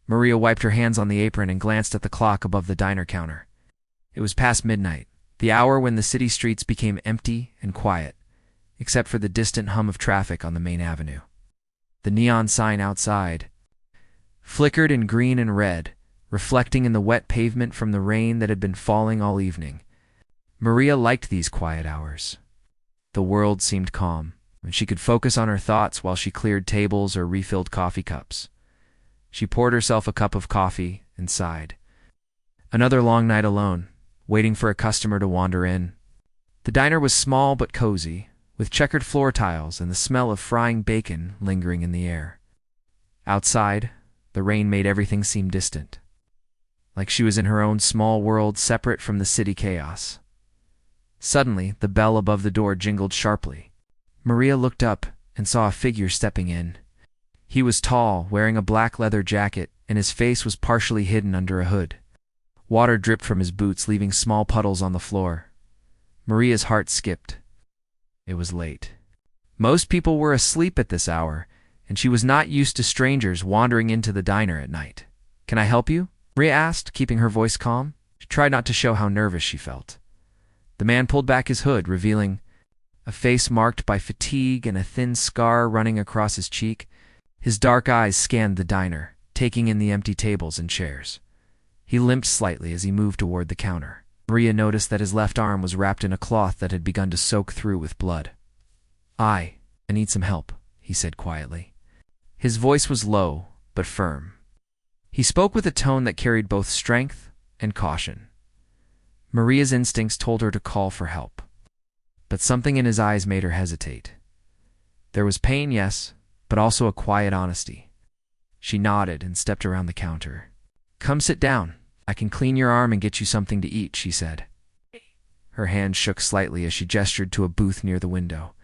Maria wiped her hands on the apron and glanced at the clock above the diner counter. It was past midnight, the hour when the city streets became empty and quiet, except for the distant hum of traffic on the main avenue. The neon sign outside flickered in green and red, reflecting in the wet pavement from the rain that had been falling all evening. Maria liked these quiet hours. The world seemed calm, and she could focus on her thoughts while she cleared tables or refilled coffee cups. She poured herself a cup of coffee and sighed. Another long night alone, waiting for a customer to wander in. The diner was small but cozy, with checkered floor tiles and the smell of frying bacon lingering in the air. Outside, the rain made everything seem distant, like she was in her own small world separate from the city chaos. Suddenly, the bell above the door jingled sharply. Maria looked up and saw a figure stepping in. He was tall, wearing a black leather jacket, and his face was partially hidden under a hood. Water dripped from his boots, leaving small puddles on the floor. Maria's heart skipped. It was late. Most people were asleep at this hour, and she was not used to strangers wandering into the diner at night. "Can I help you?" Maria asked, keeping her voice calm. She tried not to show how nervous she felt. The man pulled back his hood, revealing a face marked by fatigue and a thin scar running across his cheek. His dark eyes scanned the diner, taking in the empty tables and chairs. He limped slightly as he moved toward the counter. Maria noticed that his left arm was wrapped in a cloth that had begun to soak through with blood. I need some help," he said quietly. His voice was low, but firm. He spoke with a tone that carried both strength and caution. Maria's instincts told her to call for help, but something in his eyes made her hesitate. There was pain, yes, but also a quiet honesty. She nodded and stepped around the counter. "Come sit down. I can clean your arm and get you something to eat," she said. Her hand shook slightly as she gestured to a booth near the window.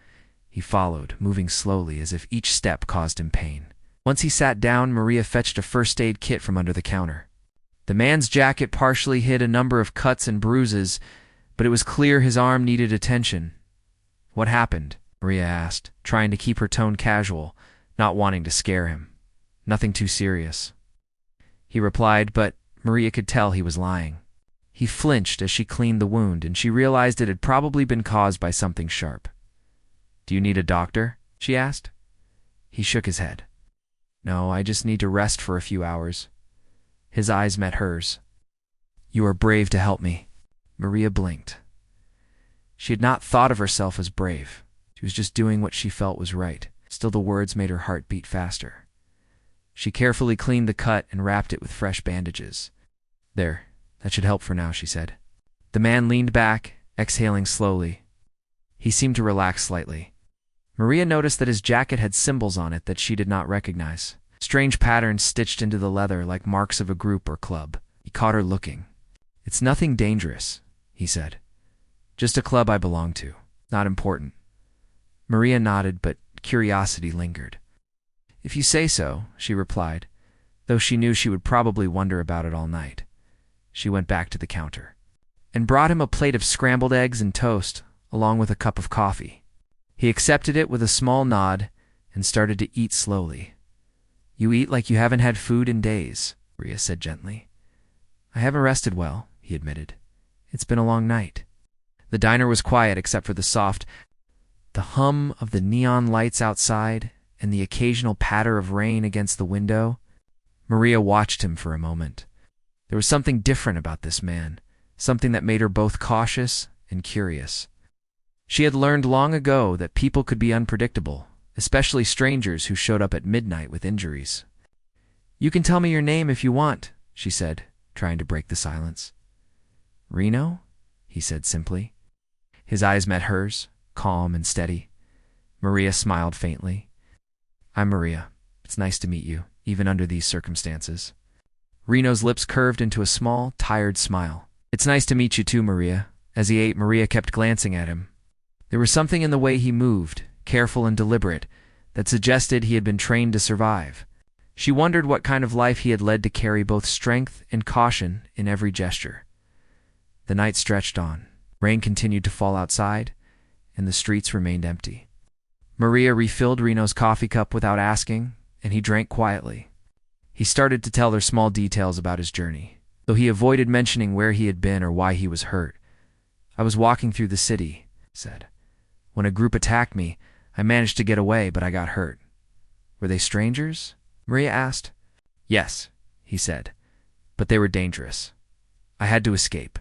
He followed, moving slowly as if each step caused him pain. Once he sat down, Maria fetched a first aid kit from under the counter. The man's jacket partially hid a number of cuts and bruises, but it was clear his arm needed attention. "What happened?" Maria asked, trying to keep her tone casual, not wanting to scare him. "Nothing too serious," he replied, but Maria could tell he was lying. He flinched as she cleaned the wound, and she realized it had probably been caused by something sharp. "Do you need a doctor?" she asked. He shook his head. "No, I just need to rest for a few hours." His eyes met hers. "You are brave to help me." Maria blinked. She had not thought of herself as brave. She was just doing what she felt was right. Still, the words made her heart beat faster. She carefully cleaned the cut and wrapped it with fresh bandages. "There, that should help for now," she said. The man leaned back, exhaling slowly. He seemed to relax slightly. Maria noticed that his jacket had symbols on it that she did not recognize. Strange patterns stitched into the leather like marks of a group or club. He caught her looking. "It's nothing dangerous," he said. "Just a club I belong to. Not important." Maria nodded, but curiosity lingered. "If you say so," she replied, though she knew she would probably wonder about it all night. She went back to the counter and brought him a plate of scrambled eggs and toast, along with a cup of coffee. He accepted it with a small nod and started to eat slowly. "You eat like you haven't had food in days," Maria said gently. "I haven't rested well," he admitted. "It's been a long night." The diner was quiet except for the hum of the neon lights outside and the occasional patter of rain against the window. Maria watched him for a moment. There was something different about this man, something that made her both cautious and curious. She had learned long ago that people could be unpredictable, especially strangers who showed up at midnight with injuries. "You can tell me your name if you want," she said, trying to break the silence. "Reno?" he said simply. His eyes met hers, calm and steady. Maria smiled faintly. "I'm Maria. It's nice to meet you, even under these circumstances." Reno's lips curved into a small, tired smile. "It's nice to meet you too, Maria." As he ate, Maria kept glancing at him. There was something in the way he moved, careful and deliberate, that suggested he had been trained to survive. She wondered what kind of life he had led to carry both strength and caution in every gesture. The night stretched on. Rain continued to fall outside, and the streets remained empty. Maria refilled Reno's coffee cup without asking, and he drank quietly. He started to tell her small details about his journey, though he avoided mentioning where he had been or why he was hurt. "I was walking through the city," he said. "When a group attacked me, I managed to get away, but I got hurt." "Were they strangers?" Maria asked. "Yes," he said, "but they were dangerous. I had to escape."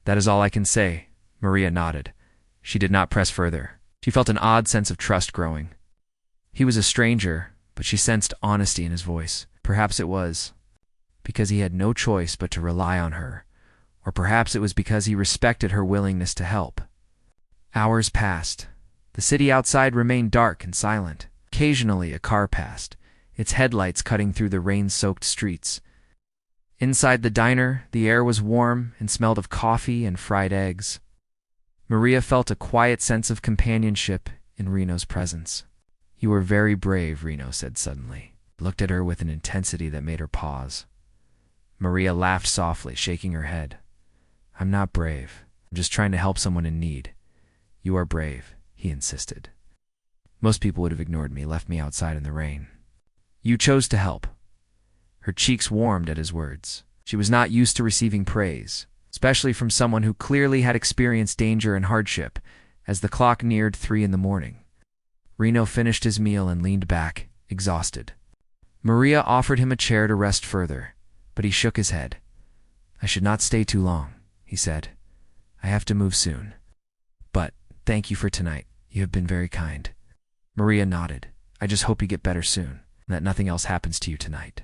"That is all I can say," Maria nodded. She did not press further. She felt an odd sense of trust growing. He was a stranger, but she sensed honesty in his voice. Perhaps it was because he had no choice but to rely on her, or perhaps it was because he respected her willingness to help. Hours passed. The city outside remained dark and silent. Occasionally a car passed, its headlights cutting through the rain-soaked streets. Inside the diner, the air was warm and smelled of coffee and fried eggs. Maria felt a quiet sense of companionship in Reno's presence. "You were very brave," Reno said suddenly. He looked at her with an intensity that made her pause. Maria laughed softly, shaking her head. "I'm not brave. I'm just trying to help someone in need." "You are brave," he insisted. "Most people would have ignored me, left me outside in the rain. You chose to help." Her cheeks warmed at his words. She was not used to receiving praise, especially from someone who clearly had experienced danger and hardship. As the clock neared 3 a.m, Reno finished his meal and leaned back, exhausted. Maria offered him a chair to rest further, but he shook his head. "I should not stay too long," he said. "I have to move soon. But thank you for tonight. You have been very kind." Maria nodded. "I just hope you get better soon, and that nothing else happens to you tonight."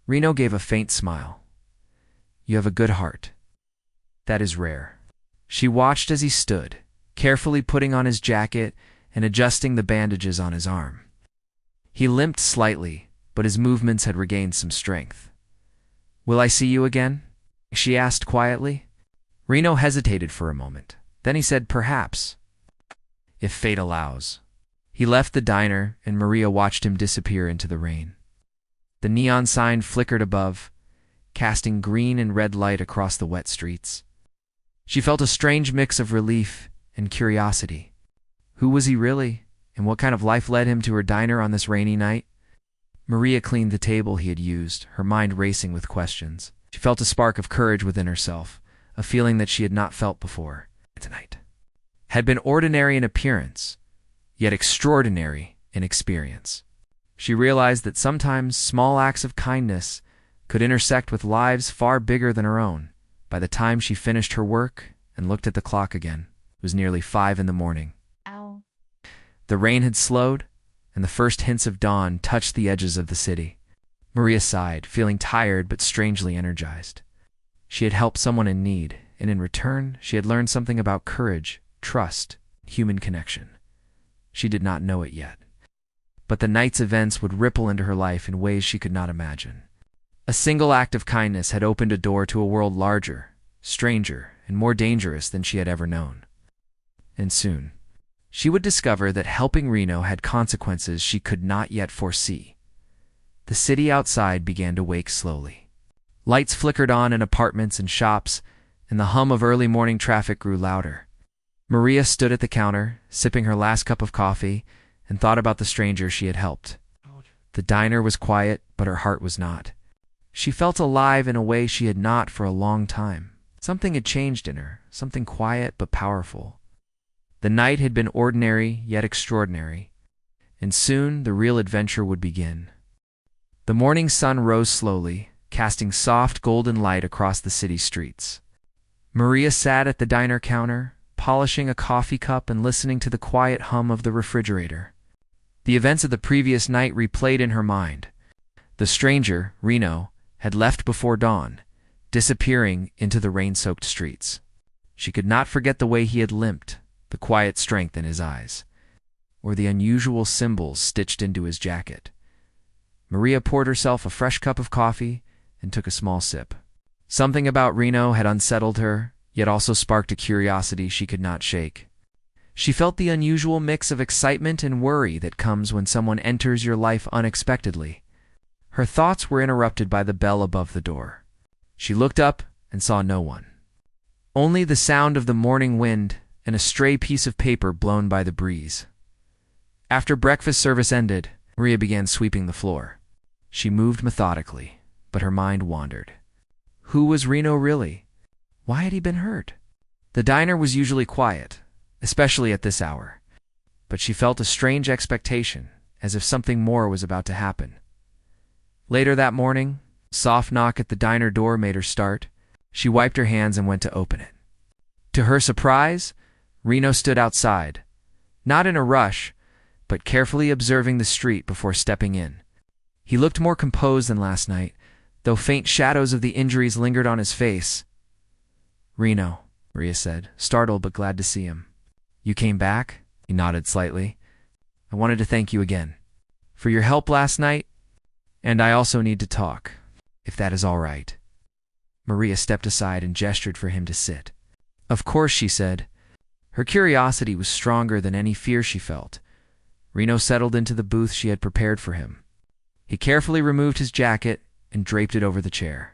Reno gave a faint smile. "You have a good heart. That is rare." She watched as he stood, carefully putting on his jacket and adjusting the bandages on his arm. He limped slightly, but his movements had regained some strength. "Will I see you again?" she asked quietly. Reno hesitated for a moment. Then he said, "Perhaps, if fate allows." He left the diner, and Maria watched him disappear into the rain. The neon sign flickered above, casting green and red light across the wet streets. She felt a strange mix of relief and curiosity. Who was he really, and what kind of life led him to her diner on this rainy night? Maria cleaned the table he had used, her mind racing with questions. She felt a spark of courage within herself, a feeling that she had not felt before. Tonight had been ordinary in appearance, yet extraordinary in experience. She realized that sometimes small acts of kindness could intersect with lives far bigger than her own. By the time she finished her work and looked at the clock again, it was nearly 5 a.m. Ow. The rain had slowed, and the first hints of dawn touched the edges of the city. Maria sighed, feeling tired but strangely energized. She had helped someone in need, and in return, she had learned something about courage, trust, and human connection. She did not know it yet, but the night's events would ripple into her life in ways she could not imagine. A single act of kindness had opened a door to a world larger, stranger, and more dangerous than she had ever known. And soon, she would discover that helping Reno had consequences she could not yet foresee. The city outside began to wake slowly. Lights flickered on in apartments and shops, and the hum of early morning traffic grew louder. Maria stood at the counter, sipping her last cup of coffee, and thought about the stranger she had helped. The diner was quiet, but her heart was not. She felt alive in a way she had not for a long time. Something had changed in her, something quiet but powerful. The night had been ordinary yet extraordinary, and soon the real adventure would begin. The morning sun rose slowly, casting soft golden light across the city streets. Maria sat at the diner counter, polishing a coffee cup and listening to the quiet hum of the refrigerator. The events of the previous night replayed in her mind. The stranger, Reno, had left before dawn, disappearing into the rain-soaked streets. She could not forget the way he had limped, the quiet strength in his eyes, or the unusual symbols stitched into his jacket. Maria poured herself a fresh cup of coffee and took a small sip. Something about Reno had unsettled her, yet also sparked a curiosity she could not shake. She felt the unusual mix of excitement and worry that comes when someone enters your life unexpectedly. Her thoughts were interrupted by the bell above the door. She looked up and saw no one. Only the sound of the morning wind and a stray piece of paper blown by the breeze. After breakfast service ended, Maria began sweeping the floor. She moved methodically, but her mind wandered. Who was Reno really? Why had he been hurt? The diner was usually quiet, especially at this hour, but she felt a strange expectation, as if something more was about to happen. Later that morning, a soft knock at the diner door made her start. She wiped her hands and went to open it. To her surprise, Reno stood outside, not in a rush, but carefully observing the street before stepping in. He looked more composed than last night, though faint shadows of the injuries lingered on his face. "Reno," Maria said, startled but glad to see him. "You came back?" He nodded slightly. "I wanted to thank you again for your help last night, and I also need to talk, if that is all right." Maria stepped aside and gestured for him to sit. "Of course," she said. Her curiosity was stronger than any fear she felt. Reno settled into the booth she had prepared for him. He carefully removed his jacket and draped it over the chair.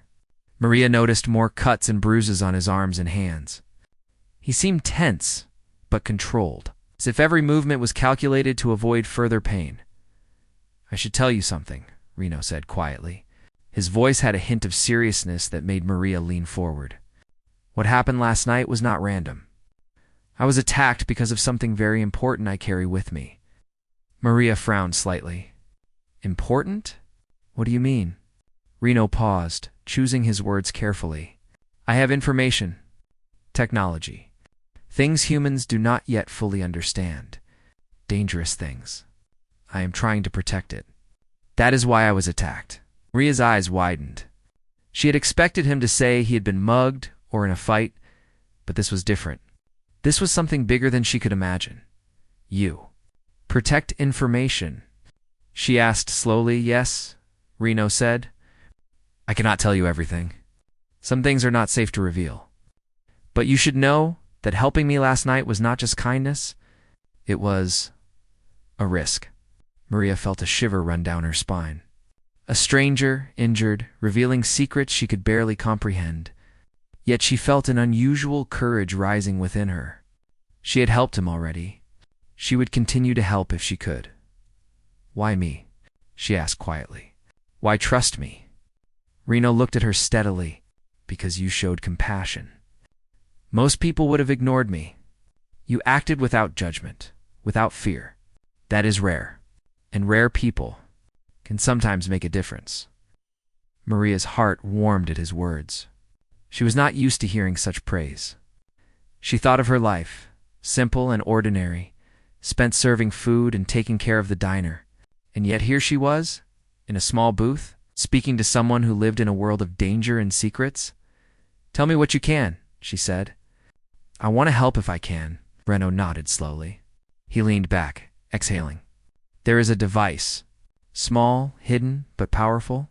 Maria noticed more cuts and bruises on his arms and hands. He seemed tense, but controlled, as if every movement was calculated to avoid further pain. "I should tell you something," Reno said quietly. His voice had a hint of seriousness that made Maria lean forward. "What happened last night was not random. I was attacked because of something very important I carry with me." Maria frowned slightly. "Important? What do you mean?" Reno paused, choosing his words carefully. "I have information. Technology. Things humans do not yet fully understand. Dangerous things. I am trying to protect it. That is why I was attacked." Maria's eyes widened. She had expected him to say he had been mugged or in a fight, but this was different. This was something bigger than she could imagine. "You protect information?" she asked slowly. "Yes," Reno said. "I cannot tell you everything. Some things are not safe to reveal. But you should know that helping me last night was not just kindness. It was a risk." Maria felt a shiver run down her spine. A stranger, injured, revealing secrets she could barely comprehend. Yet she felt an unusual courage rising within her. She had helped him already. She would continue to help if she could. "Why me?" she asked quietly. "Why trust me?" Reno looked at her steadily. "Because you showed compassion. Most people would have ignored me. You acted without judgment, without fear. That is rare. And rare people can sometimes make a difference." Maria's heart warmed at his words. She was not used to hearing such praise. She thought of her life, simple and ordinary, spent serving food and taking care of the diner. And yet here she was, in a small booth, speaking to someone who lived in a world of danger and secrets. "Tell me what you can," she said. "I want to help if I can." Reno nodded slowly. He leaned back, exhaling. "There is a device. Small, hidden, but powerful.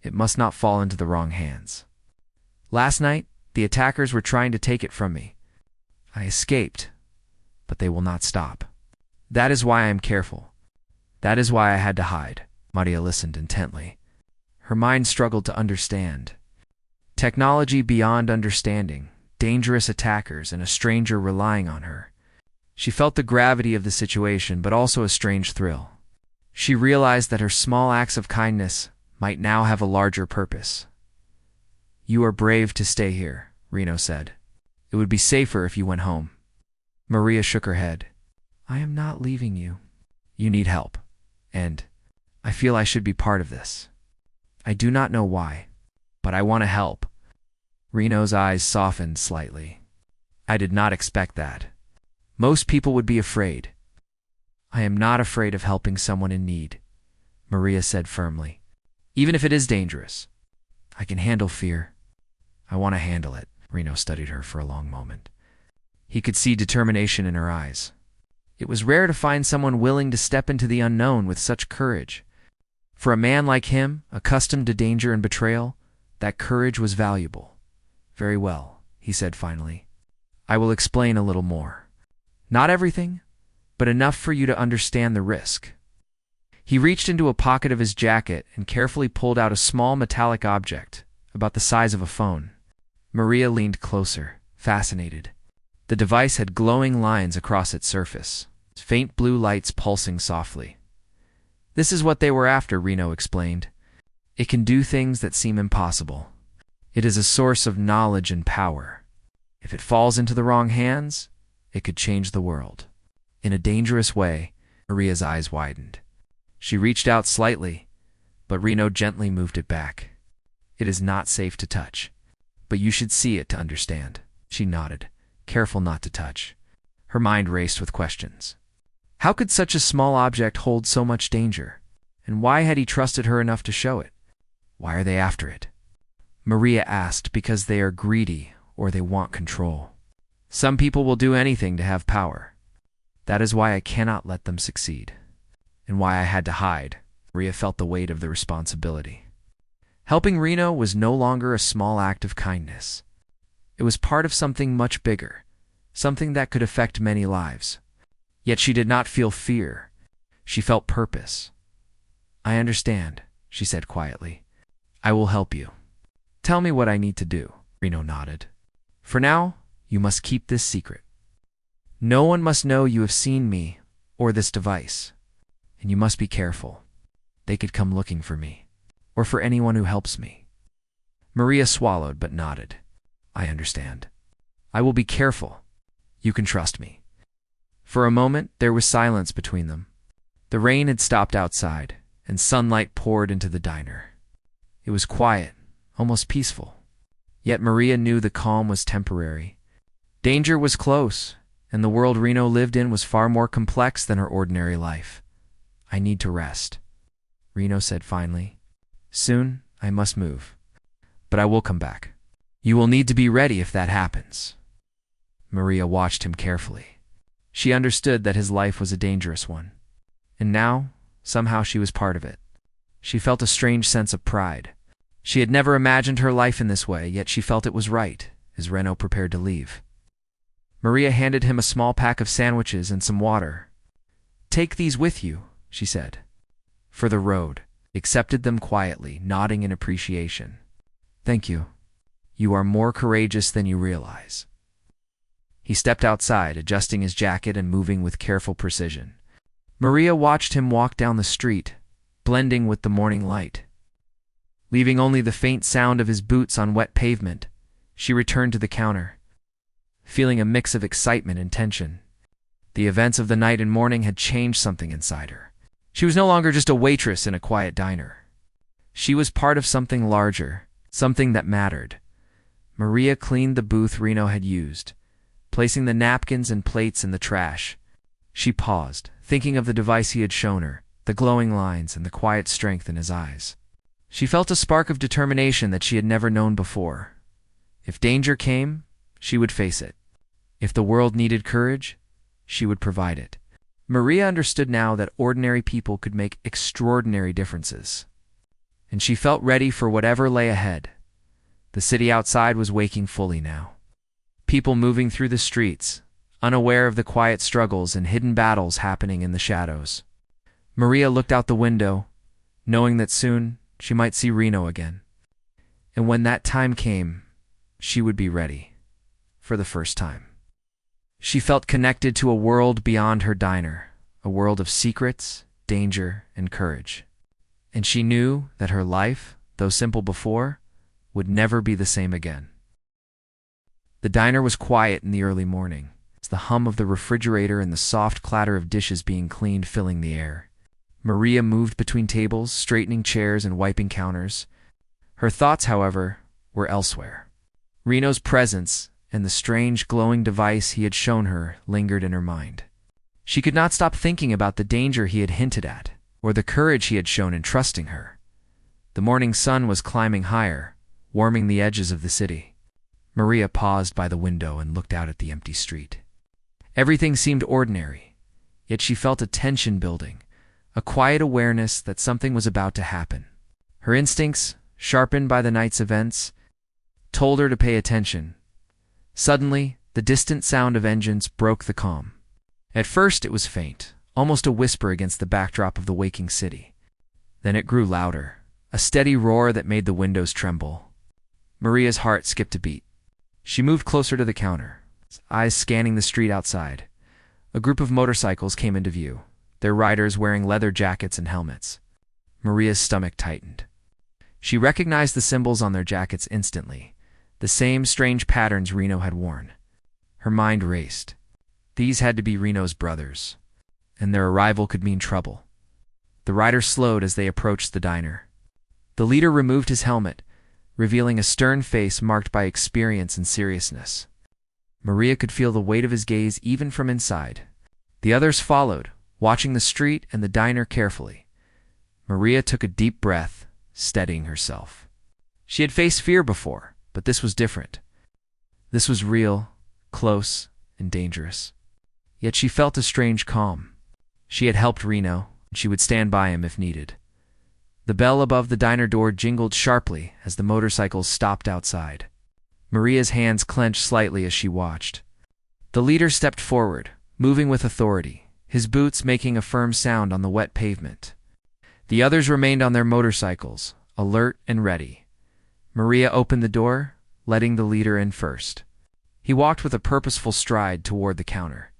It must not fall into the wrong hands. Last night, the attackers were trying to take it from me. I escaped, but they will not stop. That is why I am careful. That is why I had to hide." Maria listened intently. Her mind struggled to understand. Technology beyond understanding, dangerous attackers, and a stranger relying on her. She felt the gravity of the situation, but also a strange thrill. She realized that her small acts of kindness might now have a larger purpose. "You are brave to stay here," Reno said. "It would be safer if you went home." Maria shook her head. "I am not leaving you. You need help, and I feel I should be part of this. I do not know why, but I want to help." Reno's eyes softened slightly. "I did not expect that. Most people would be afraid." "I am not afraid of helping someone in need," Maria said firmly. "Even if it is dangerous. I can handle fear. I want to handle it." Reno studied her for a long moment. He could see determination in her eyes. It was rare to find someone willing to step into the unknown with such courage. For a man like him, accustomed to danger and betrayal, that courage was valuable. "Very well," he said finally. "I will explain a little more. Not everything, but enough for you to understand the risk." He reached into a pocket of his jacket and carefully pulled out a small metallic object, about the size of a phone. Maria leaned closer, fascinated. The device had glowing lines across its surface, faint blue lights pulsing softly. "This is what they were after," Reno explained. It can do things that seem impossible. It is a source of knowledge and power. If it falls into the wrong hands, it could change the world. In a dangerous way, Maria's eyes widened. She reached out slightly, but Reno gently moved it back. It is not safe to touch, but you should see it to understand. She nodded, careful not to touch. Her mind raced with questions. How could such a small object hold so much danger? And why had he trusted her enough to show it? Why are they after it? Maria asked because they are greedy or they want control. Some people will do anything to have power. That is why I cannot let them succeed. And why I had to hide. Maria felt the weight of the responsibility. Helping Reno was no longer a small act of kindness. It was part of something much bigger, something that could affect many lives. Yet she did not feel fear. She felt purpose. I understand, she said quietly. I will help you. Tell me what I need to do. Reno nodded. For now, you must keep this secret. No one must know you have seen me or this device. And you must be careful. They could come looking for me, or for anyone who helps me. Maria swallowed but nodded. I understand. I will be careful. You can trust me. For a moment, there was silence between them. The rain had stopped outside, and sunlight poured into the diner. It was quiet, almost peaceful. Yet Maria knew the calm was temporary. Danger was close, and the world Reno lived in was far more complex than her ordinary life. I need to rest, Reno said finally. Soon, I must move. But I will come back. You will need to be ready if that happens. Maria watched him carefully. She understood that his life was a dangerous one. And now, somehow she was part of it. She felt a strange sense of pride. She had never imagined her life in this way, yet she felt it was right, as Reno prepared to leave. Maria handed him a small pack of sandwiches and some water. Take these with you, she said. For the road. He accepted them quietly, nodding in appreciation. Thank you. You are more courageous than you realize. He stepped outside, adjusting his jacket and moving with careful precision. Maria watched him walk down the street, blending with the morning light. Leaving only the faint sound of his boots on wet pavement, she returned to the counter, feeling a mix of excitement and tension. The events of the night and morning had changed something inside her. She was no longer just a waitress in a quiet diner. She was part of something larger, something that mattered. Maria cleaned the booth Reno had used, placing the napkins and plates in the trash. She paused, thinking of the device he had shown her, the glowing lines and the quiet strength in his eyes. She felt a spark of determination that she had never known before. If danger came, she would face it. If the world needed courage, she would provide it. Maria understood now that ordinary people could make extraordinary differences. And she felt ready for whatever lay ahead. The city outside was waking fully now. People moving through the streets, unaware of the quiet struggles and hidden battles happening in the shadows. Maria looked out the window, knowing that soon she might see Reno again. And when that time came, she would be ready. For the first time. She felt connected to a world beyond her diner, a world of secrets, danger, and courage. And she knew that her life, though simple before, would never be the same again. The diner was quiet in the early morning, the hum of the refrigerator and the soft clatter of dishes being cleaned filling the air. Maria moved between tables, straightening chairs and wiping counters. Her thoughts, however, were elsewhere. Reno's presence and the strange glowing device he had shown her lingered in her mind. She could not stop thinking about the danger he had hinted at, or the courage he had shown in trusting her. The morning sun was climbing higher, warming the edges of the city. Maria paused by the window and looked out at the empty street. Everything seemed ordinary, yet she felt a tension building, a quiet awareness that something was about to happen. Her instincts, sharpened by the night's events, told her to pay attention. Suddenly, the distant sound of engines broke the calm. At first it was faint, almost a whisper against the backdrop of the waking city. Then it grew louder, a steady roar that made the windows tremble. Maria's heart skipped a beat. She moved closer to the counter, eyes scanning the street outside. A group of motorcycles came into view, their riders wearing leather jackets and helmets. Maria's stomach tightened. She recognized the symbols on their jackets instantly, the same strange patterns Reno had worn. Her mind raced. These had to be Reno's brothers, and their arrival could mean trouble. The riders slowed as they approached the diner. The leader removed his helmet, revealing a stern face marked by experience and seriousness. Maria could feel the weight of his gaze even from inside. The others followed, watching the street and the diner carefully. Maria took a deep breath, steadying herself. She had faced fear before, but this was different. This was real, close, and dangerous. Yet she felt a strange calm. She had helped Reno, and she would stand by him if needed. The bell above the diner door jingled sharply as the motorcycles stopped outside. Maria's hands clenched slightly as she watched. The leader stepped forward, moving with authority, his boots making a firm sound on the wet pavement. The others remained on their motorcycles, alert and ready. Maria opened the door, letting the leader in first. He walked with a purposeful stride toward the counter.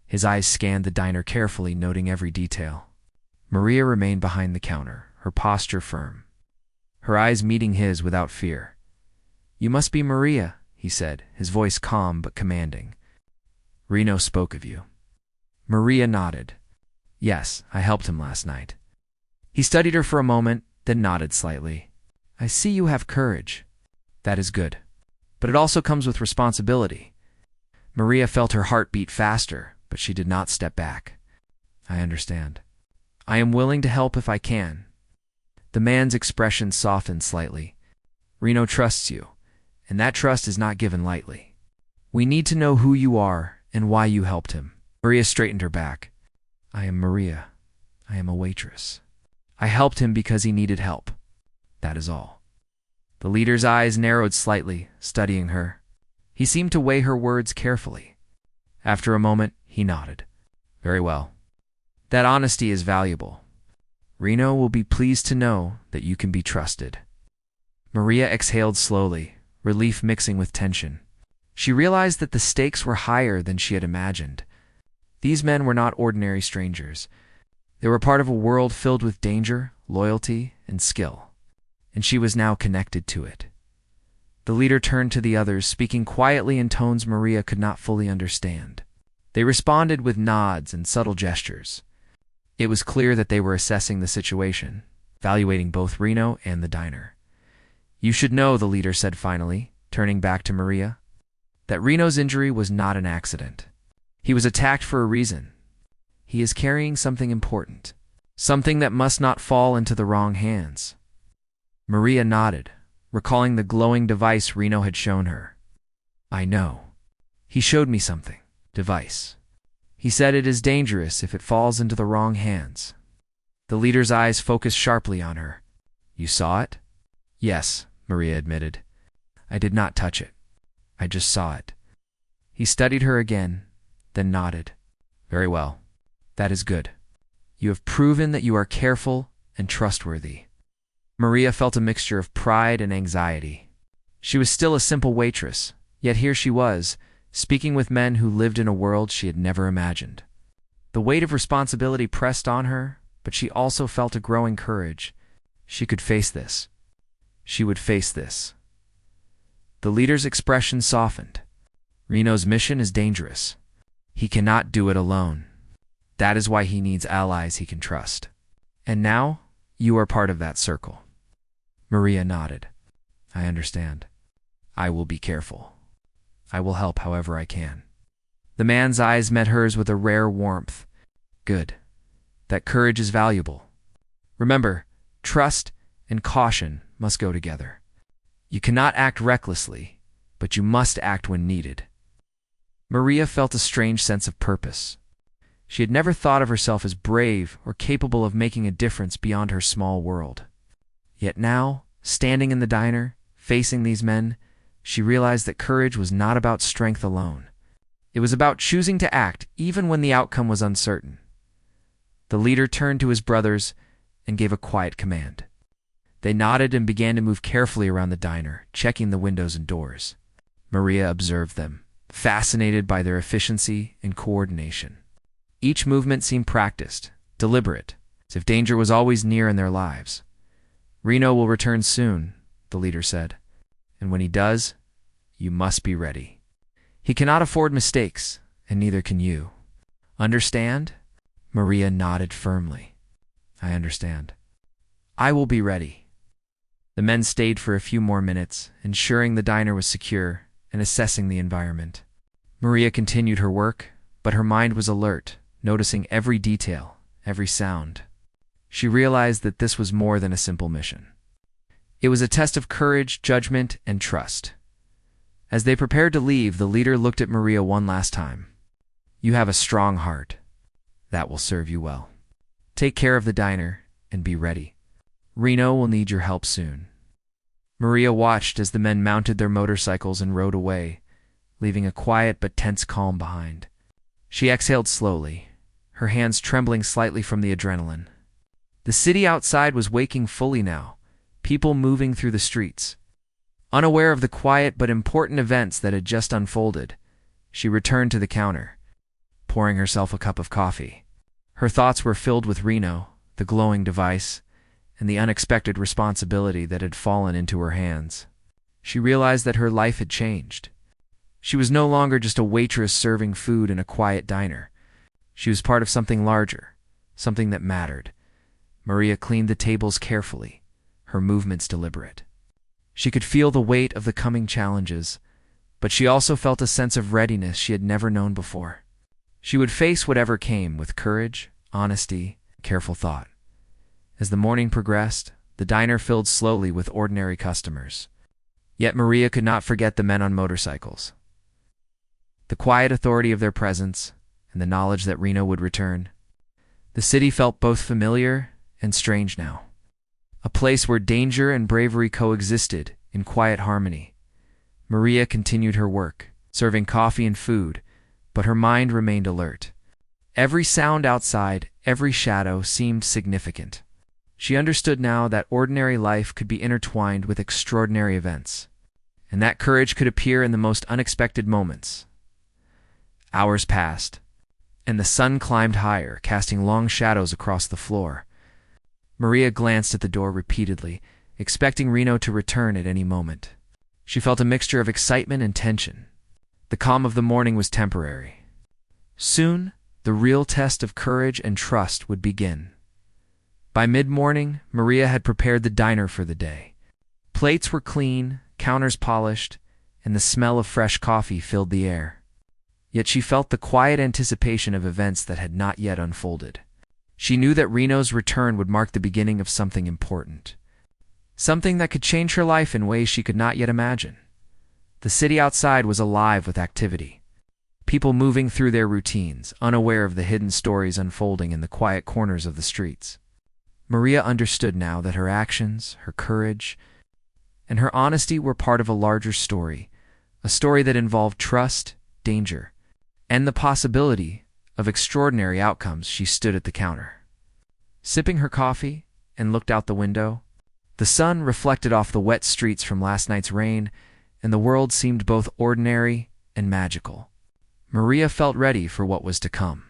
His eyes scanned the diner carefully, noting every detail. Maria remained behind the counter, her posture firm, her eyes meeting his without fear. "You must be Maria," he said, his voice calm but commanding. "Reno spoke of you." Maria nodded. "Yes, I helped him last night." He studied her for a moment, then nodded slightly. "I see you have courage. That is good. But it also comes with responsibility." Maria felt her heart beat faster, but she did not step back. "I understand. I am willing to help if I can." The man's expression softened slightly. "Reno trusts you, and that trust is not given lightly. We need to know who you are and why you helped him." Maria straightened her back. "I am Maria. I am a waitress. I helped him because he needed help. That is all." The leader's eyes narrowed slightly, studying her. He seemed to weigh her words carefully. After a moment, he nodded. "Very well. That honesty is valuable. Reno will be pleased to know that you can be trusted." Maria exhaled slowly, relief mixing with tension. She realized that the stakes were higher than she had imagined. These men were not ordinary strangers. They were part of a world filled with danger, loyalty, and skill, and she was now connected to it. The leader turned to the others, speaking quietly in tones Maria could not fully understand. They responded with nods and subtle gestures. It was clear that they were assessing the situation, evaluating both Reno and the diner. "You should know," the leader said finally, turning back to Maria, "that Reno's injury was not an accident. He was attacked for a reason. He is carrying something important, something that must not fall into the wrong hands." Maria nodded, recalling the glowing device Reno had shown her. "I know. He showed me something. Device. He said it is dangerous if it falls into the wrong hands." The leader's eyes focused sharply on her. "You saw it?" "Yes," Maria admitted. "I did not touch it. I just saw it." He studied her again, then nodded. "Very well. That is good. You have proven that you are careful and trustworthy." Maria felt a mixture of pride and anxiety. She was still a simple waitress, yet here she was, speaking with men who lived in a world she had never imagined. The weight of responsibility pressed on her, but she also felt a growing courage. She could face this. She would face this. The leader's expression softened. "Reno's mission is dangerous. He cannot do it alone. That is why he needs allies he can trust. And now, you are part of that circle." Maria nodded. "I understand. I will be careful. I will help however I can." The man's eyes met hers with a rare warmth. "Good. That courage is valuable. Remember, trust and caution must go together. You cannot act recklessly, but you must act when needed." Maria felt a strange sense of purpose. She had never thought of herself as brave or capable of making a difference beyond her small world. Yet now, standing in the diner, facing these men, she realized that courage was not about strength alone. It was about choosing to act even when the outcome was uncertain. The leader turned to his brothers and gave a quiet command. They nodded and began to move carefully around the diner, checking the windows and doors. Maria observed them, fascinated by their efficiency and coordination. Each movement seemed practiced, deliberate, as if danger was always near in their lives. "Reno will return soon," the leader said. "And when he does, you must be ready. He cannot afford mistakes, and neither can you. Understand?" Maria nodded firmly. "I understand. I will be ready." The men stayed for a few more minutes, ensuring the diner was secure and assessing the environment. Maria continued her work, but her mind was alert, noticing every detail, every sound. She realized that this was more than a simple mission. It was a test of courage, judgment, and trust. As they prepared to leave, the leader looked at Maria one last time. "You have a strong heart. That will serve you well. Take care of the diner and be ready. Reno will need your help soon." Maria watched as the men mounted their motorcycles and rode away, leaving a quiet but tense calm behind. She exhaled slowly, her hands trembling slightly from the adrenaline. The city outside was waking fully now, people moving through the streets. Unaware of the quiet but important events that had just unfolded, she returned to the counter, pouring herself a cup of coffee. Her thoughts were filled with Reno, the glowing device, and the unexpected responsibility that had fallen into her hands. She realized that her life had changed. She was no longer just a waitress serving food in a quiet diner. She was part of something larger, something that mattered. Maria cleaned the tables carefully, her movements deliberate. She could feel the weight of the coming challenges, but she also felt a sense of readiness she had never known before. She would face whatever came with courage, honesty, and careful thought. As the morning progressed, the diner filled slowly with ordinary customers. Yet Maria could not forget the men on motorcycles. The quiet authority of their presence, and the knowledge that Reno would return. The city felt both familiar and strange now. A place where danger and bravery coexisted in quiet harmony. Maria continued her work, serving coffee and food, but her mind remained alert. Every sound outside, every shadow seemed significant. She understood now that ordinary life could be intertwined with extraordinary events, and that courage could appear in the most unexpected moments. Hours passed, and the sun climbed higher, casting long shadows across the floor. Maria glanced at the door repeatedly, expecting Reno to return at any moment. She felt a mixture of excitement and tension. The calm of the morning was temporary. Soon, the real test of courage and trust would begin. By mid-morning, Maria had prepared the diner for the day. Plates were clean, counters polished, and the smell of fresh coffee filled the air. Yet she felt the quiet anticipation of events that had not yet unfolded. She knew that Reno's return would mark the beginning of something important. Something that could change her life in ways she could not yet imagine. The city outside was alive with activity. People moving through their routines, unaware of the hidden stories unfolding in the quiet corners of the streets. Maria understood now that her actions, her courage, and her honesty were part of a larger story, a story that involved trust, danger, and the possibility of extraordinary outcomes. She stood at the counter, sipping her coffee, and looked out the window. The sun reflected off the wet streets from last night's rain, and the world seemed both ordinary and magical. Maria felt ready for what was to come,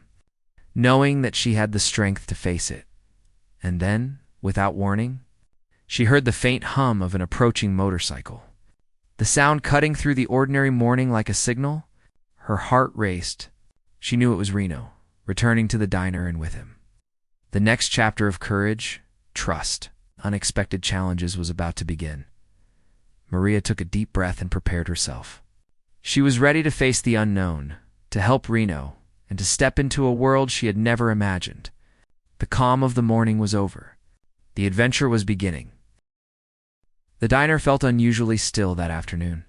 knowing that she had the strength to face it. And then, without warning, she heard the faint hum of an approaching motorcycle. The sound cutting through the ordinary morning like a signal. Her heart raced. She knew it was Reno, returning to the diner and with him. The next chapter of courage, trust, unexpected challenges was about to begin. Maria took a deep breath and prepared herself. She was ready to face the unknown, to help Reno, and to step into a world she had never imagined. The calm of the morning was over. The adventure was beginning. The diner felt unusually still that afternoon.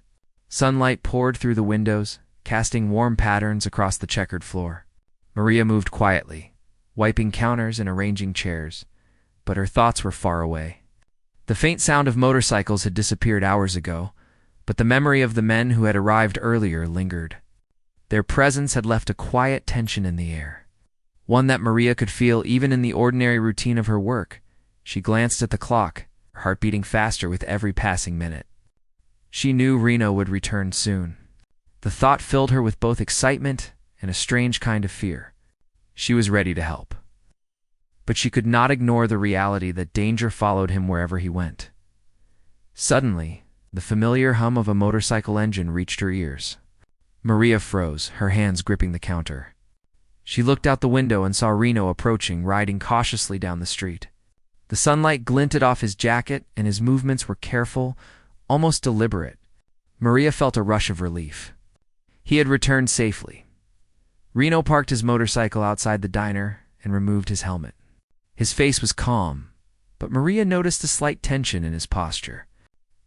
Sunlight poured through the windows, casting warm patterns across the checkered floor. Maria moved quietly, wiping counters and arranging chairs, but her thoughts were far away. The faint sound of motorcycles had disappeared hours ago, but the memory of the men who had arrived earlier lingered. Their presence had left a quiet tension in the air, one that Maria could feel even in the ordinary routine of her work. She glanced at the clock, her heart beating faster with every passing minute. She knew Reno would return soon. The thought filled her with both excitement and a strange kind of fear. She was ready to help. but she could not ignore the reality that danger followed him wherever he went. Suddenly, the familiar hum of a motorcycle engine reached her ears. Maria froze, her hands gripping the counter. She looked out the window and saw Reno approaching, riding cautiously down the street. The sunlight glinted off his jacket, and his movements were careful, almost deliberate. Maria felt a rush of relief. He had returned safely. Reno parked his motorcycle outside the diner and removed his helmet. His face was calm, but Maria noticed a slight tension in his posture.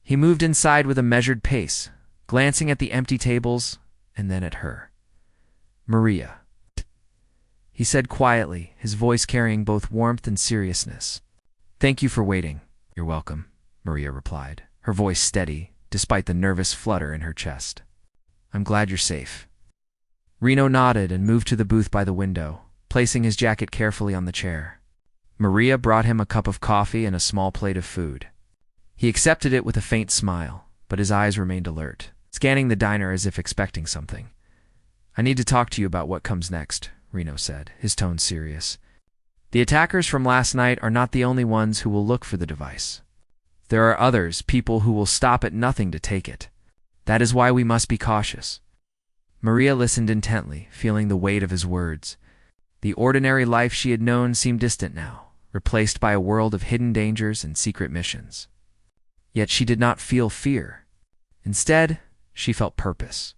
He moved inside with a measured pace, glancing at the empty tables and then at her. "Maria," he said quietly, his voice carrying both warmth and seriousness. "Thank you for waiting." "You're welcome," Maria replied, her voice steady, despite the nervous flutter in her chest. "I'm glad you're safe." Reno nodded and moved to the booth by the window, placing his jacket carefully on the chair. Maria brought him a cup of coffee and a small plate of food. He accepted it with a faint smile, but his eyes remained alert, scanning the diner as if expecting something. "I need to talk to you about what comes next," Reno said, his tone serious. "The attackers from last night are not the only ones who will look for the device. There are others, people who will stop at nothing to take it. That is why we must be cautious." Maria listened intently, feeling the weight of his words. The ordinary life she had known seemed distant now, replaced by a world of hidden dangers and secret missions. Yet she did not feel fear. Instead, she felt purpose.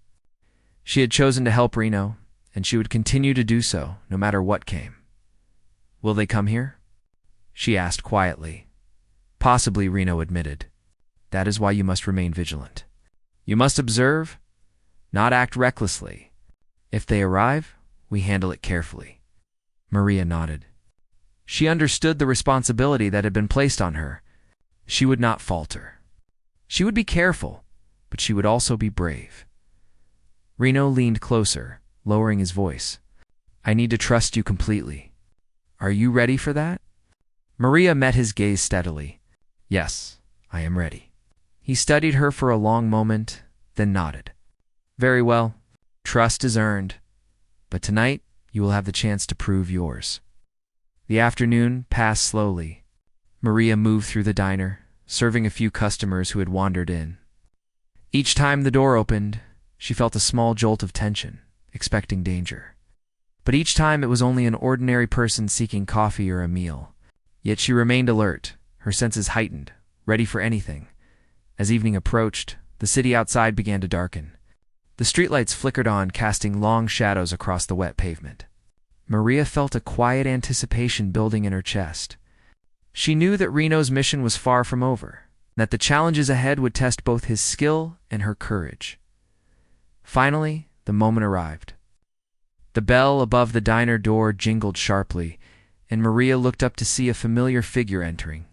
She had chosen to help Reno, and she would continue to do so, no matter what came. "Will they come here?" she asked quietly. "Possibly," Reno admitted. "That is why you must remain vigilant. You must observe, not act recklessly. If they arrive, we handle it carefully." Maria nodded. She understood the responsibility that had been placed on her. She would not falter. She would be careful, but she would also be brave. Reno leaned closer, lowering his voice. "I need to trust you completely. Are you ready for that?" Maria met his gaze steadily. "Yes, I am ready." He studied her for a long moment, then nodded. "Very well. Trust is earned. But tonight, you will have the chance to prove yours." The afternoon passed slowly. Maria moved through the diner, serving a few customers who had wandered in. Each time the door opened, she felt a small jolt of tension, expecting danger. But each time it was only an ordinary person seeking coffee or a meal. Yet she remained alert, her senses heightened, ready for anything. As evening approached, the city outside began to darken. The streetlights flickered on, casting long shadows across the wet pavement. Maria felt a quiet anticipation building in her chest. She knew that Reno's mission was far from over, that the challenges ahead would test both his skill and her courage. Finally, the moment arrived. The bell above the diner door jingled sharply, and Maria looked up to see a familiar figure entering.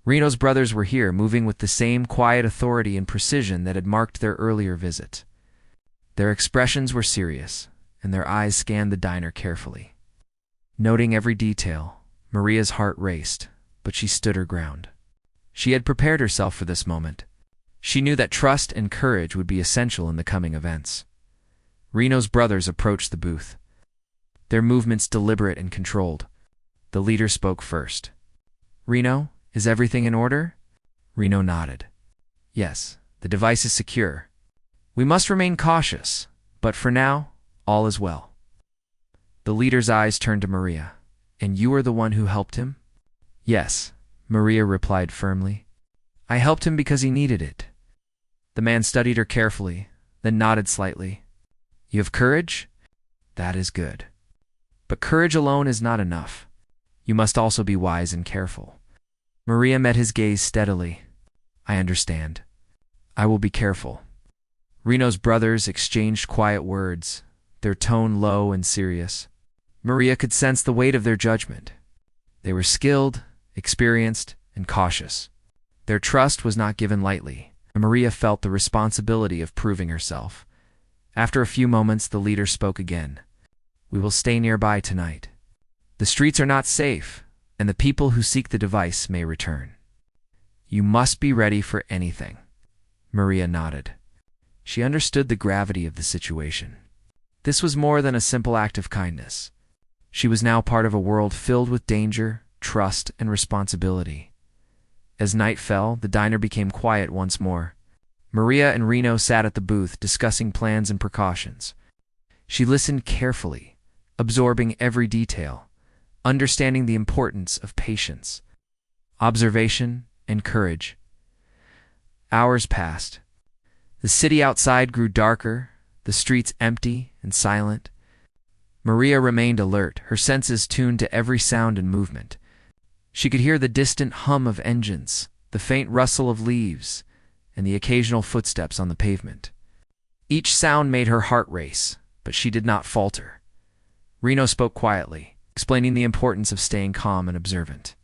Reno's brothers were here, moving with the same quiet authority and precision that had marked their earlier visit. Their expressions were serious, and their eyes scanned the diner carefully. Noting every detail, Maria's heart raced, but she stood her ground. She had prepared herself for this moment. She knew that trust and courage would be essential in the coming events. Reno's brothers approached the booth, their movements deliberate and controlled. The leader spoke first. "Reno, is everything in order?" Reno nodded. "Yes, the device is secure. We must remain cautious, but for now, all is well." The leader's eyes turned to Maria. "And you are the one who helped him?" "Yes," Maria replied firmly. "I helped him because he needed it." The man studied her carefully, then nodded slightly. "You have courage? That is good. But courage alone is not enough. You must also be wise and careful." Maria met his gaze steadily. "I understand. I will be careful." Reno's brothers exchanged quiet words, their tone low and serious. Maria could sense the weight of their judgment. They were skilled, experienced, and cautious. Their trust was not given lightly, and Maria felt the responsibility of proving herself. After a few moments, the leader spoke again. "We will stay nearby tonight. The streets are not safe, and the people who seek the device may return. You must be ready for anything." Maria nodded. She understood the gravity of the situation. This was more than a simple act of kindness. She was now part of a world filled with danger, trust, and responsibility. As night fell, the diner became quiet once more. Maria and Reno sat at the booth, discussing plans and precautions. She listened carefully, absorbing every detail, understanding the importance of patience, observation, and courage. Hours passed. The city outside grew darker, the streets empty and silent. Maria remained alert, her senses tuned to every sound and movement. She could hear the distant hum of engines, the faint rustle of leaves, and the occasional footsteps on the pavement. Each sound made her heart race, but she did not falter. Reno spoke quietly, explaining the importance of staying calm and observant.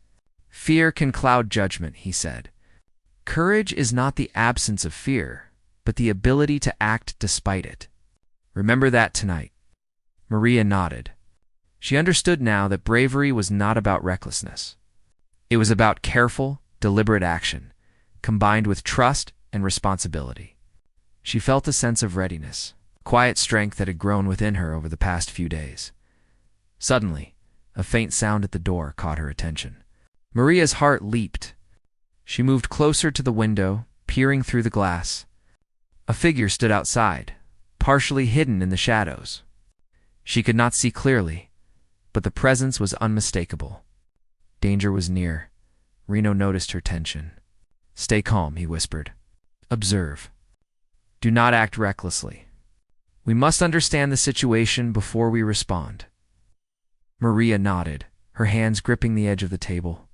"Fear can cloud judgment," he said. "Courage is not the absence of fear, but the ability to act despite it. Remember that tonight." Maria nodded. She understood now that bravery was not about recklessness. It was about careful, deliberate action, combined with trust and responsibility. She felt a sense of readiness, quiet strength that had grown within her over the past few days. Suddenly, a faint sound at the door caught her attention. Maria's heart leaped. She moved closer to the window, peering through the glass. A figure stood outside, partially hidden in the shadows. She could not see clearly, but the presence was unmistakable. Danger was near. Reno noticed her tension. "Stay calm," he whispered. "Observe. Do not act recklessly. We must understand the situation before we respond." Maria nodded, her hands gripping the edge of the table.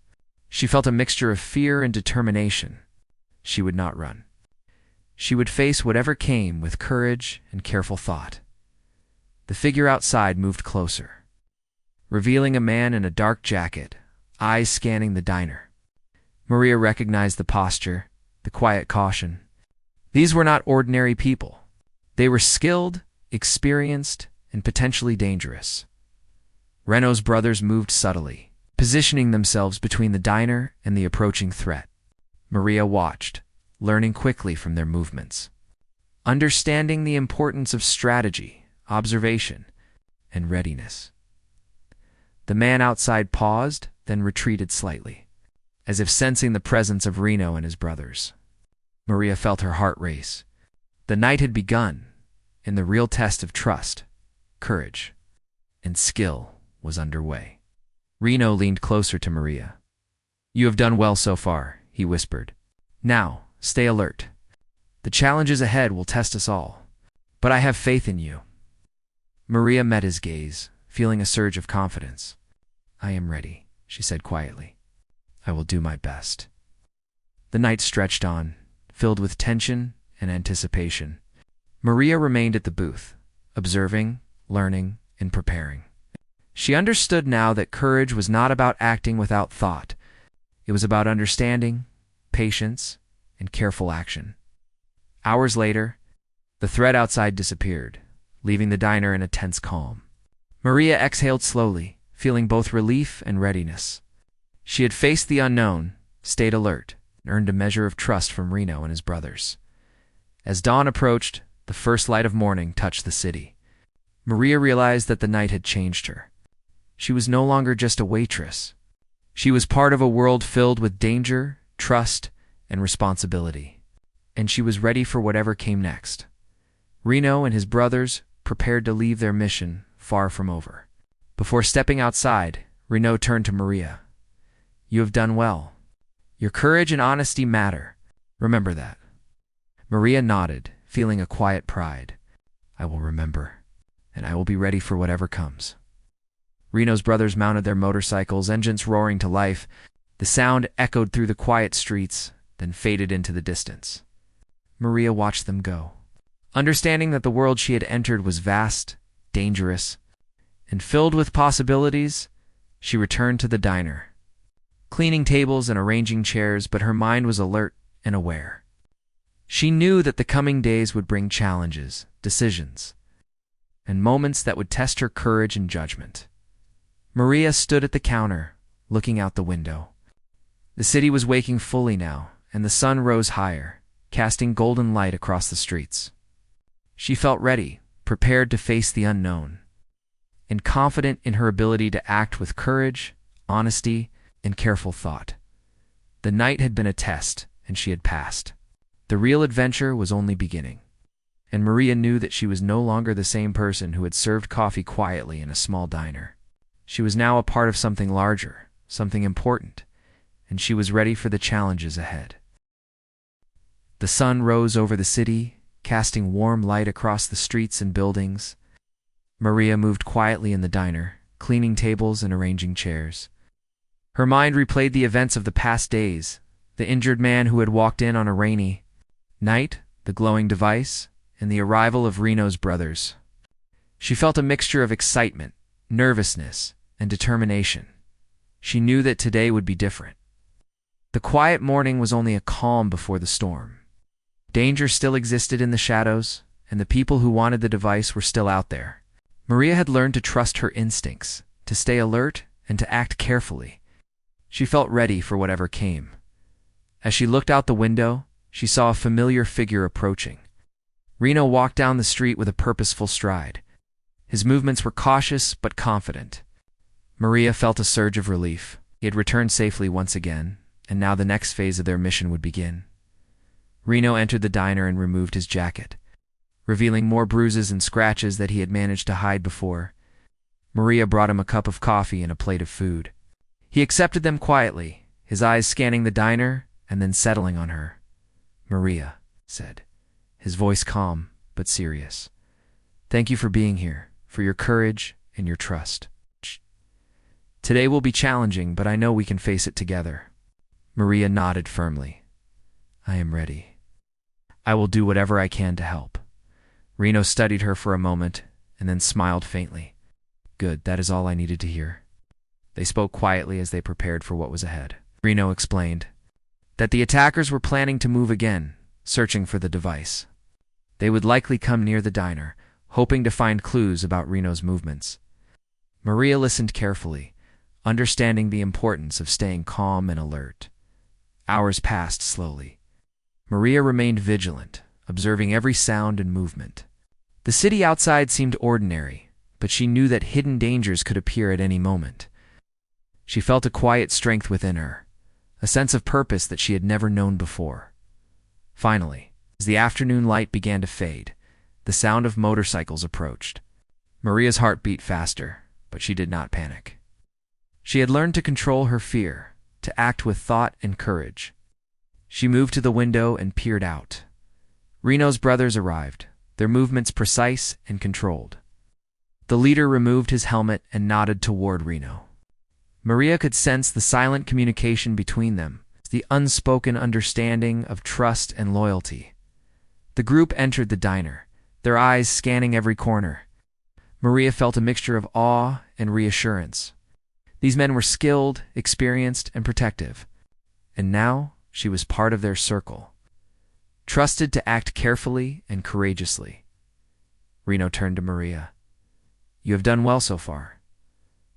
She felt a mixture of fear and determination. She would not run. She would face whatever came with courage and careful thought. The figure outside moved closer, revealing a man in a dark jacket, eyes scanning the diner. Maria recognized the posture, the quiet caution. These were not ordinary people. They were skilled, experienced, and potentially dangerous. Reno's brothers moved subtly, positioning themselves between the diner and the approaching threat. Maria watched, learning quickly from their movements, understanding the importance of strategy, observation, and readiness. The man outside paused, then retreated slightly, as if sensing the presence of Reno and his brothers. Maria felt her heart race. The night had begun, and the real test of trust, courage, and skill was underway. Reno leaned closer to Maria. "You have done well so far," he whispered. "Now, stay alert. The challenges ahead will test us all, but I have faith in you." Maria met his gaze, feeling a surge of confidence. "I am ready," she said quietly. "I will do my best." The night stretched on, filled with tension and anticipation. Maria remained at the booth, observing, learning, and preparing. She understood now that courage was not about acting without thought. It was about understanding, patience, and careful action. Hours later, the threat outside disappeared, leaving the diner in a tense calm. Maria exhaled slowly, feeling both relief and readiness. She had faced the unknown, stayed alert, and earned a measure of trust from Reno and his brothers. As dawn approached, the first light of morning touched the city. Maria realized that the night had changed her. She was no longer just a waitress. She was part of a world filled with danger, trust, and responsibility. And she was ready for whatever came next. Reno and his brothers prepared to leave their mission far from over. Before stepping outside, Reno turned to Maria. "You have done well. Your courage and honesty matter. Remember that." Maria nodded, feeling a quiet pride. "I will remember, and I will be ready for whatever comes." Reno's brothers mounted their motorcycles, engines roaring to life. The sound echoed through the quiet streets, then faded into the distance. Maria watched them go. Understanding that the world she had entered was vast, dangerous, and filled with possibilities, she returned to the diner, cleaning tables and arranging chairs, but her mind was alert and aware. She knew that the coming days would bring challenges, decisions, and moments that would test her courage and judgment. Maria stood at the counter, looking out the window. The city was waking fully now, and the sun rose higher, casting golden light across the streets. She felt ready, prepared to face the unknown, and confident in her ability to act with courage, honesty, and careful thought. The night had been a test, and she had passed. The real adventure was only beginning. And Maria knew that she was no longer the same person who had served coffee quietly in a small diner. She was now a part of something larger, something important, and she was ready for the challenges ahead. The sun rose over the city, casting warm light across the streets and buildings. Maria moved quietly in the diner, cleaning tables and arranging chairs. Her mind replayed the events of the past days, the injured man who had walked in on a rainy night, the glowing device, and the arrival of Reno's brothers. She felt a mixture of excitement, nervousness, and determination. She knew that today would be different. The quiet morning was only a calm before the storm. Danger still existed in the shadows, and the people who wanted the device were still out there. Maria had learned to trust her instincts, to stay alert, and to act carefully. She felt ready for whatever came. As she looked out the window, she saw a familiar figure approaching. Reno walked down the street with a purposeful stride. His movements were cautious but confident. Maria felt a surge of relief. He had returned safely once again, and now the next phase of their mission would begin. Reno entered the diner and removed his jacket, revealing more bruises and scratches that he had managed to hide before. Maria brought him a cup of coffee and a plate of food. He accepted them quietly, his eyes scanning the diner and then settling on her. "Maria," said, his voice calm but serious. "Thank you for being here, for your courage and your trust. Today will be challenging, but I know we can face it together." Maria nodded firmly. "I am ready. I will do whatever I can to help." Reno studied her for a moment and then smiled faintly. "Good, that is all I needed to hear." They spoke quietly as they prepared for what was ahead. Reno explained that the attackers were planning to move again, searching for the device. They would likely come near the diner, hoping to find clues about Reno's movements. Maria listened carefully, understanding the importance of staying calm and alert. Hours passed slowly. Maria remained vigilant, observing every sound and movement. The city outside seemed ordinary, but she knew that hidden dangers could appear at any moment. She felt a quiet strength within her, a sense of purpose that she had never known before. Finally, as the afternoon light began to fade, the sound of motorcycles approached. Maria's heart beat faster, but she did not panic. She had learned to control her fear, to act with thought and courage. She moved to the window and peered out. Reno's brothers arrived, their movements precise and controlled. The leader removed his helmet and nodded toward Reno. Maria could sense the silent communication between them, the unspoken understanding of trust and loyalty. The group entered the diner, their eyes scanning every corner. Maria felt a mixture of awe and reassurance. These men were skilled, experienced, and protective, and now she was part of their circle, trusted to act carefully and courageously. Reno turned to Maria. "You have done well so far,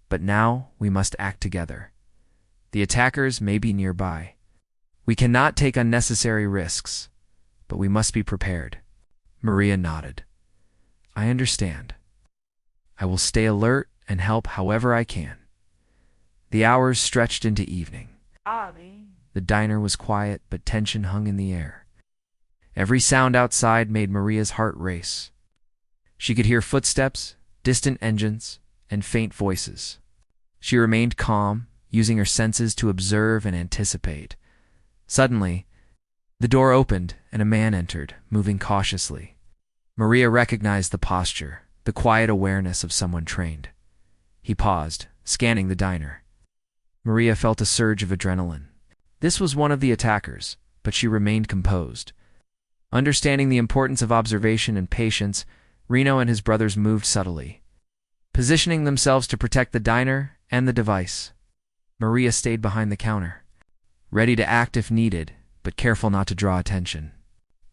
but now we must act together. The attackers may be nearby. We cannot take unnecessary risks, but we must be prepared." Maria nodded. "I understand. I will stay alert and help however I can." The hours stretched into evening. The diner was quiet, but tension hung in the air. Every sound outside made Maria's heart race. She could hear footsteps, distant engines, and faint voices. She remained calm, using her senses to observe and anticipate. Suddenly, the door opened and a man entered, moving cautiously. Maria recognized the posture, the quiet awareness of someone trained. He paused, scanning the diner. Maria felt a surge of adrenaline. This was one of the attackers, but she remained composed. Understanding the importance of observation and patience, Reno and his brothers moved subtly, positioning themselves to protect the diner and the device. Maria stayed behind the counter, ready to act if needed, but careful not to draw attention.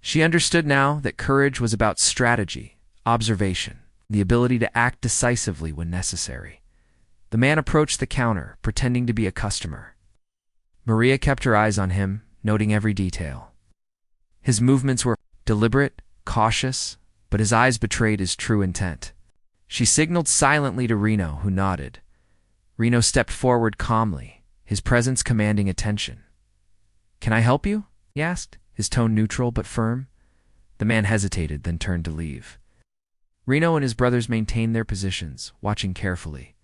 She understood now that courage was about strategy, observation, the ability to act decisively when necessary. The man approached the counter, pretending to be a customer. Maria kept her eyes on him, noting every detail. His movements were deliberate, cautious, but his eyes betrayed his true intent. She signaled silently to Reno, who nodded. Reno stepped forward calmly, his presence commanding attention. "Can I help you?" he asked, his tone neutral but firm. The man hesitated, then turned to leave. Reno and his brothers maintained their positions, watching carefully.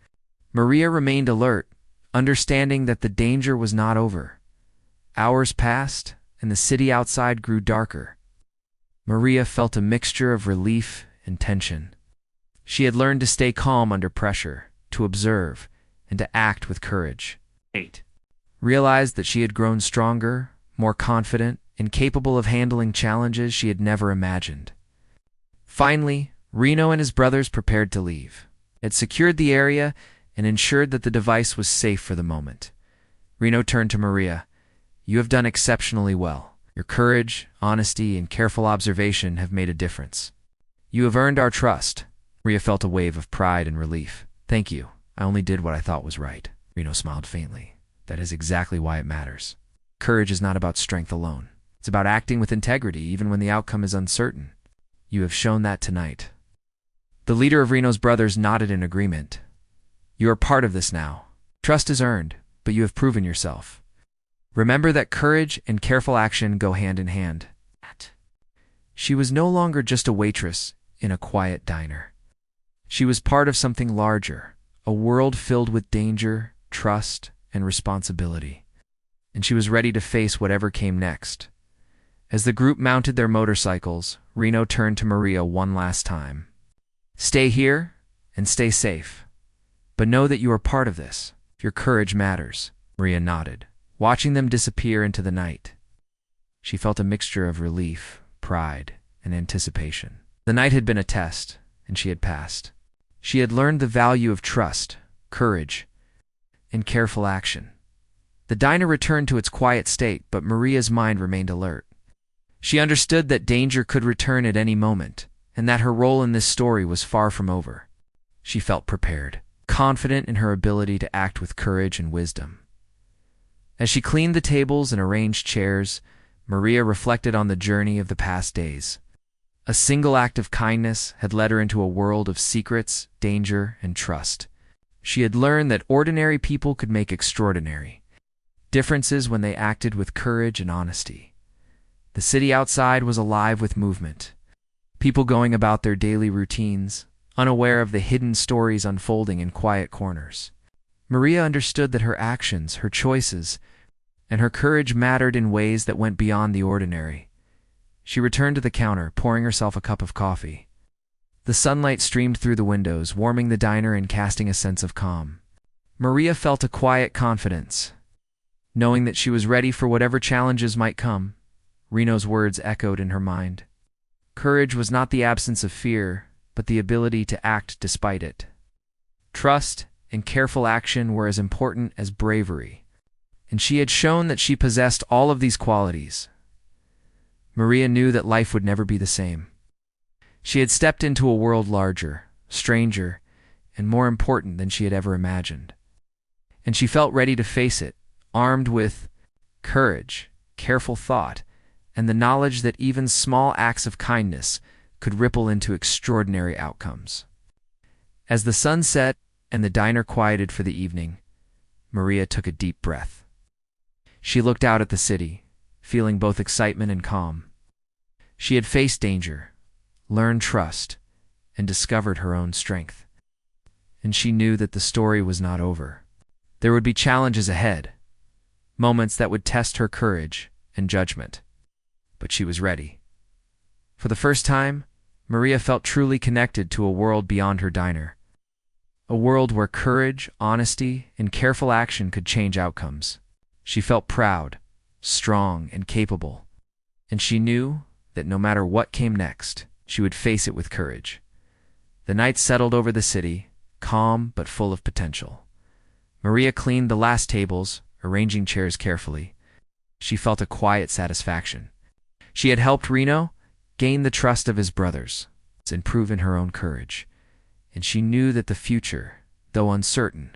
Maria remained alert, understanding that the danger was not over. Hours passed, and the city outside grew darker. Maria felt a mixture of relief and tension. She had learned to stay calm under pressure, to observe, and to act with courage. 8. Realized that she had grown stronger, more confident, and capable of handling challenges she had never imagined. Finally, Reno and his brothers prepared to leave. It secured the area and ensured that the device was safe for the moment. Reno turned to Maria. "You have done exceptionally well. Your courage, honesty, and careful observation have made a difference. You have earned our trust." Maria felt a wave of pride and relief. "Thank you. I only did what I thought was right." Reno smiled faintly. "That is exactly why it matters. Courage is not about strength alone. It's about acting with integrity even when the outcome is uncertain. You have shown that tonight." The leader of Reno's brothers nodded in agreement. "You are part of this now. Trust is earned, but you have proven yourself. Remember that courage and careful action go hand in hand." She was no longer just a waitress in a quiet diner. She was part of something larger, a world filled with danger, trust, and responsibility. And she was ready to face whatever came next. As the group mounted their motorcycles, Reno turned to Maria one last time. "Stay here and stay safe. But know that you are part of this. Your courage matters." Maria nodded, watching them disappear into the night. She felt a mixture of relief, pride, and anticipation. The night had been a test, and she had passed. She had learned the value of trust, courage, and careful action. The diner returned to its quiet state, but Maria's mind remained alert. She understood that danger could return at any moment, and that her role in this story was far from over. She felt prepared, confident in her ability to act with courage and wisdom. As she cleaned the tables and arranged chairs, Maria reflected on the journey of the past days. A single act of kindness had led her into a world of secrets, danger, and trust. She had learned that ordinary people could make extraordinary differences when they acted with courage and honesty. The city outside was alive with movement, people going about their daily routines, unaware of the hidden stories unfolding in quiet corners. Maria understood that her actions, her choices, and her courage mattered in ways that went beyond the ordinary. She returned to the counter, pouring herself a cup of coffee. The sunlight streamed through the windows, warming the diner and casting a sense of calm. Maria felt a quiet confidence, knowing that she was ready for whatever challenges might come. Reno's words echoed in her mind. Courage was not the absence of fear, but the ability to act despite it. Trust and careful action were as important as bravery, and she had shown that she possessed all of these qualities. Maria knew that life would never be the same. She had stepped into a world larger, stranger, and more important than she had ever imagined. And she felt ready to face it, armed with courage, careful thought, and the knowledge that even small acts of kindness could ripple into extraordinary outcomes. As the sun set and the diner quieted for the evening, Maria took a deep breath. She looked out at the city, feeling both excitement and calm. She had faced danger, learned trust, and discovered her own strength. And she knew that the story was not over. There would be challenges ahead, moments that would test her courage and judgment. But she was ready. For the first time, Maria felt truly connected to a world beyond her diner. A world where courage, honesty, and careful action could change outcomes. She felt proud, strong, and capable, and she knew that no matter what came next, she would face it with courage. The night settled over the city, calm but full of potential. Maria cleaned the last tables, arranging chairs carefully. She felt a quiet satisfaction. She had helped Reno gain the trust of his brothers and proven her own courage, and she knew that the future, though uncertain,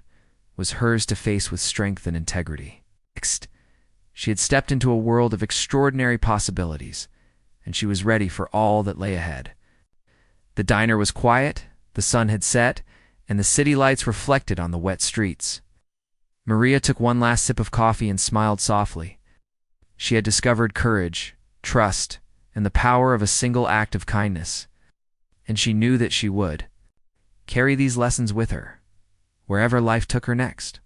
was hers to face with strength and integrity. Next, she had stepped into a world of extraordinary possibilities, and she was ready for all that lay ahead. The diner was quiet, the sun had set, and the city lights reflected on the wet streets. Maria took one last sip of coffee and smiled softly. She had discovered courage, trust, and the power of a single act of kindness, and she knew that she would carry these lessons with her, wherever life took her next.